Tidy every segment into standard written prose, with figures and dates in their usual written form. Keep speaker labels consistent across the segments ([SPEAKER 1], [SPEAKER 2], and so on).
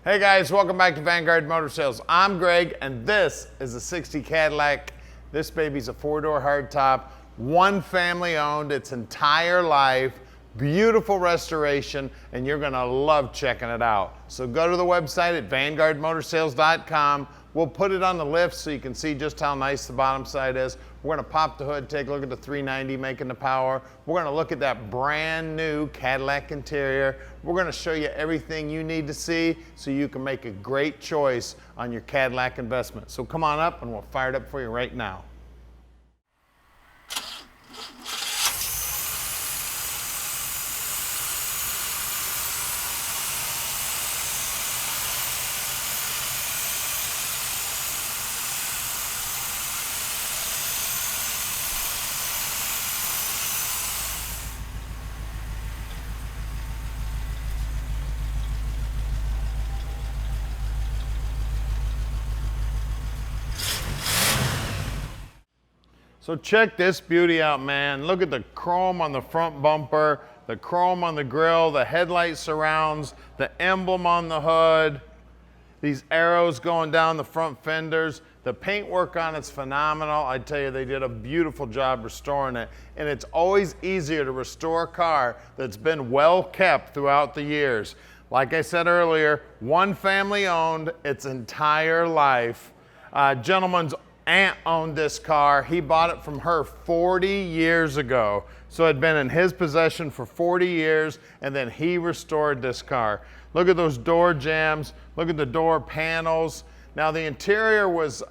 [SPEAKER 1] Hey guys, welcome back to Vanguard Motor Sales. I'm Greg, and this is a 60 Cadillac. This baby's a four-door hardtop, one family owned its entire life, beautiful restoration, and you're gonna love checking it out. So go to the website at vanguardmotorsales.com. We'll put it on the lift so you can see just how nice the bottom side is. We're gonna pop the hood, take a look at the 390 making the power. We're gonna look at that brand new Cadillac interior. We're gonna show you everything you need to see so you can make a great choice on your Cadillac investment. So come on up and we'll fire it up for you right now. So check this beauty out, man. Look at the chrome on the front bumper, the chrome on the grille, the headlight surrounds, the emblem on the hood, these arrows going down the front fenders. The paintwork on it's phenomenal. I tell you, they did a beautiful job restoring it. And it's always easier to restore a car that's been well kept throughout the years. Like I said earlier, one family owned its entire life. Gentleman's aunt owned this car. He bought it from her 40 years ago. So it had been in his possession for 40 years, and then he restored this car. Look at those door jambs. Look at the door panels. Now the interior was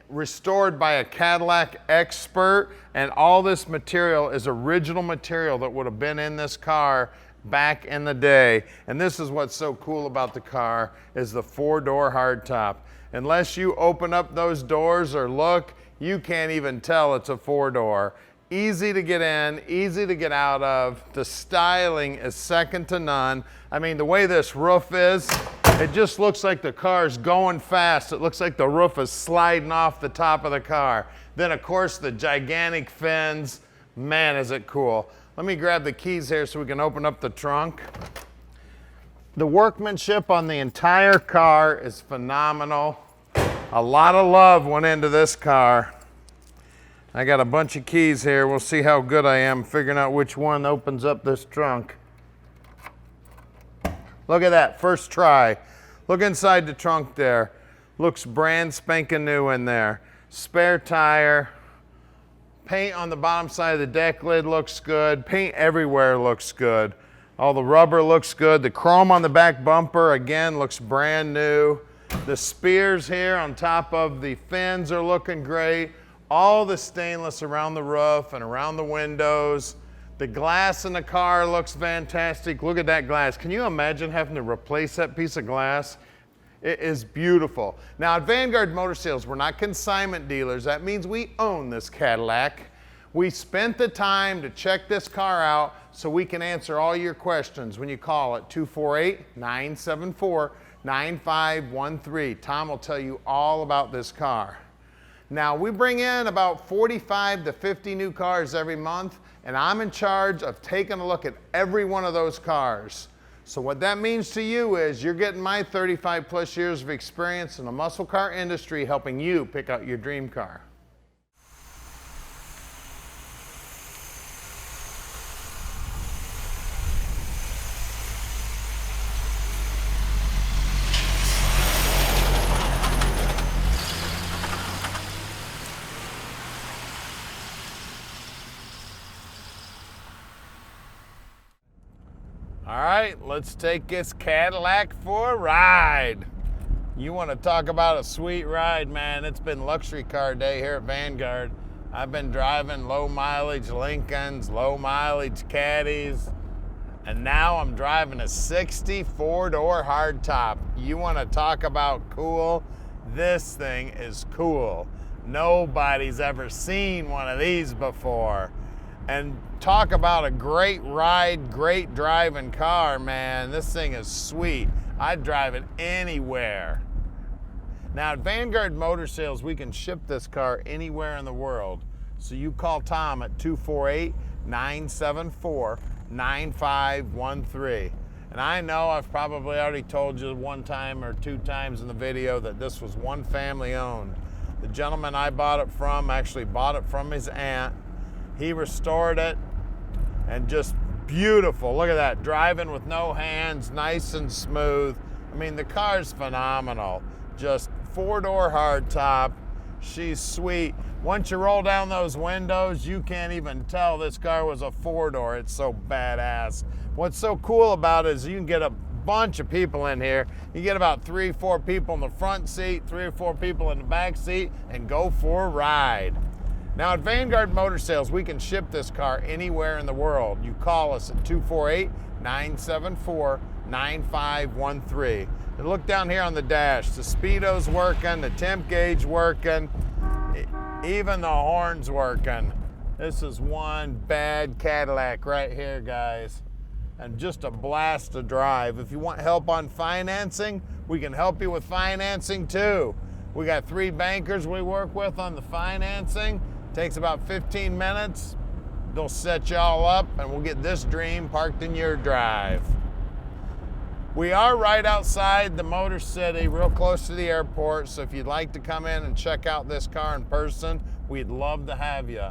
[SPEAKER 1] restored by a Cadillac expert, and all this material is original material that would have been in this car back in the day. And this is what's so cool about the car, is the four-door hardtop. Unless you open up those doors or look, you can't even tell it's a four-door. Easy to get in, easy to get out of. The styling is second to none. I mean, the way this roof is, it just looks like the car's going fast. It looks like the roof is sliding off the top of the car. Then, of course, the gigantic fins. Man, is it cool. Let me grab the keys here so we can open up the trunk. The workmanship on the entire car is phenomenal. A lot of love went into this car. I got a bunch of keys here. We'll see how good I am figuring out which one opens up this trunk. Look at that, first try. Look inside the trunk there. Looks brand spanking new in there. Spare tire. Paint on the bottom side of the deck lid looks good. Paint everywhere looks good. All the rubber looks good. The chrome on the back bumper, again, looks brand new. The spears here on top of the fins are looking great. All the stainless around the roof and around the windows. The glass in the car looks fantastic. Look at that glass. Can you imagine having to replace that piece of glass? It is beautiful. Now at Vanguard Motor Sales, we're not consignment dealers. That means we own this Cadillac. We spent the time to check this car out so we can answer all your questions when you call at 248-974-9513. Tom will tell you all about this car. Now, we bring in about 45 to 50 new cars every month, and I'm in charge of taking a look at every one of those cars. So what that means to you is you're getting my 35 plus years of experience in the muscle car industry helping you pick out your dream car. All right, let's take this Cadillac for a ride. You want to talk about a sweet ride, man. It's been luxury car day here at Vanguard. I've been driving low mileage Lincolns, low mileage Caddies, and now I'm driving a 64-door hardtop. You want to talk about cool? This thing is cool. Nobody's ever seen one of these before. And talk about a great ride, great driving car, man. This thing is sweet. I'd drive it anywhere. Now at Vanguard Motor Sales, we can ship this car anywhere in the world. So you call Tom at 248-974-9513. And I know I've probably already told you one time or two times in the video that this was one family owned. The gentleman I bought it from actually bought it from his aunt. He restored it, and just beautiful. Look at that, driving with no hands, nice and smooth. I mean, the car's phenomenal. Just 4-door hardtop. She's sweet. Once you roll down those windows, you can't even tell this car was a 4-door. It's so badass. What's so cool about it is you can get a bunch of people in here. You get about 3-4 people in the front seat, 3 or 4 people in the back seat, and go for a ride. Now at Vanguard Motor Sales, we can ship this car anywhere in the world. You call us at 248-974-9513. And look down here on the dash. The speedo's working, the temp gauge working, even the horn's working. This is one bad Cadillac right here, guys. And just a blast to drive. If you want help on financing, we can help you with financing too. We got 3 bankers we work with on the financing. Takes about 15 minutes. They'll set you all up and we'll get this dream parked in your drive. We are right outside the Motor City, real close to the airport, so if you'd like to come in and check out this car in person, we'd love to have you.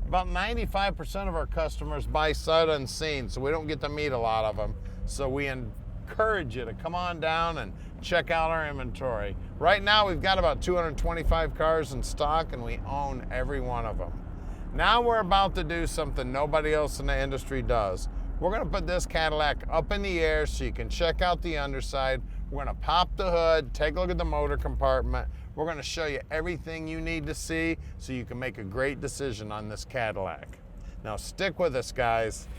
[SPEAKER 1] About 95% of our customers buy sight unseen, so we don't get to meet a lot of them. So we encourage you to come on down and check out our inventory. Right now we've got about 225 cars in stock and we own every one of them. Now we're about to do something nobody else in the industry does. We're gonna put this Cadillac up in the air so you can check out the underside. We're gonna pop the hood, take a look at the motor compartment. We're gonna show you everything you need to see so you can make a great decision on this Cadillac. Now stick with us, guys.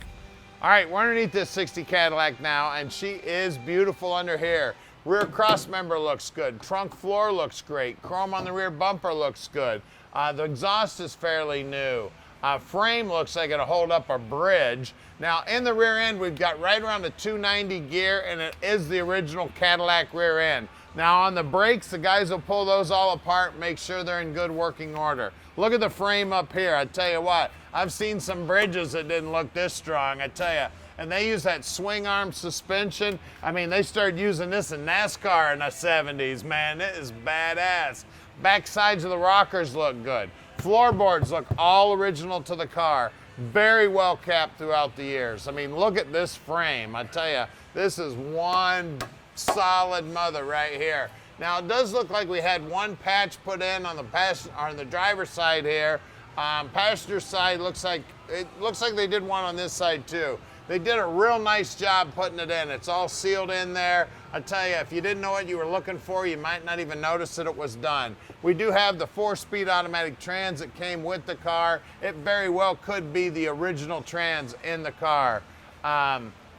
[SPEAKER 1] All right, we're underneath this 60 Cadillac now, and she is beautiful under here. Rear cross member looks good. Trunk floor looks great. Chrome on the rear bumper looks good. The exhaust is fairly new. Frame looks like it'll hold up a bridge. Now in the rear end, we've got right around a 290 gear, and it is the original Cadillac rear end. Now on the brakes, the guys will pull those all apart, make sure they're in good working order. Look at the frame up here. I tell you what, I've seen some bridges that didn't look this strong, I tell you. And they use that swing arm suspension. I mean, they started using this in NASCAR in the 70s, man. It is badass. Back sides of the rockers look good. Floorboards look all original to the car. Very well capped throughout the years. I mean, look at this frame. I tell you, this is one solid mother right here. Now, it does look like we had one patch put in on the driver's side here. Passenger side looks like they did one on this side too. They did a real nice job putting it in. It's all sealed in there. I tell you, if you didn't know what you were looking for, you might not even notice that it was done. We do have the 4-speed automatic trans that came with the car. It very well could be the original trans in the car.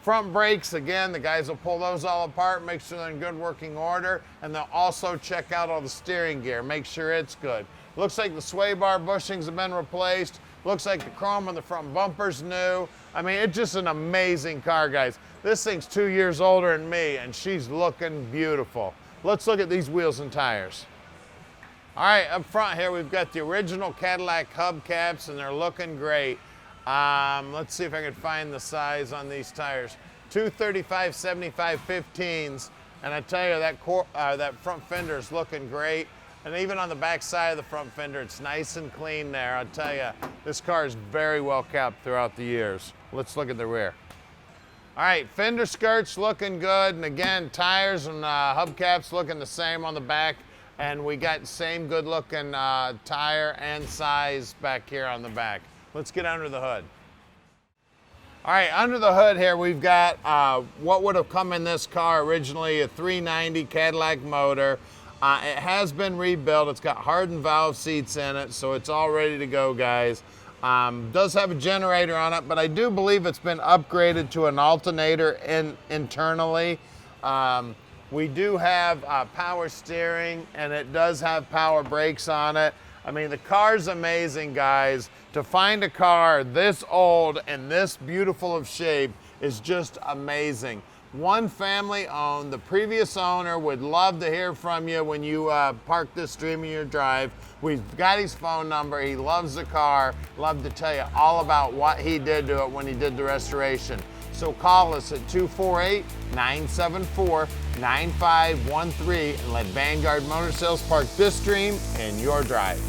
[SPEAKER 1] Front brakes, again, the guys will pull those all apart, make sure they're in good working order, and they'll also check out all the steering gear, make sure it's good. Looks like the sway bar bushings have been replaced. Looks like the chrome on the front bumper's new. I mean, it's just an amazing car, guys. This thing's 2 years older than me, and she's looking beautiful. Let's look at these wheels and tires. All right, up front here, we've got the original Cadillac hubcaps, and they're looking great. Let's see if I can find the size on these tires. 235/75 15s, and I tell you, that front fender is looking great. And even on the back side of the front fender, it's nice and clean there. I'll tell you, this car is very well capped throughout the years. Let's look at the rear. All right, fender skirts looking good. And again, tires and hubcaps looking the same on the back. And we got same good looking tire and size back here on the back. Let's get under the hood. All right, under the hood here, we've got what would have come in this car originally, a 390 Cadillac motor. It has been rebuilt. It's got hardened valve seats in it, so it's all ready to go, guys. Does have a generator on it, but I do believe it's been upgraded to an alternator internally. We do have power steering, and it does have power brakes on it. I mean, the car's amazing, guys. To find a car this old and this beautiful of shape is just amazing. One family owned. The previous owner would love to hear from you when you park this dream in your drive. We've got his phone number. He loves the car. Love to tell you all about what he did to it when he did the restoration. So call us at 248-974-9513 and let Vanguard Motor Sales park this dream in your drive.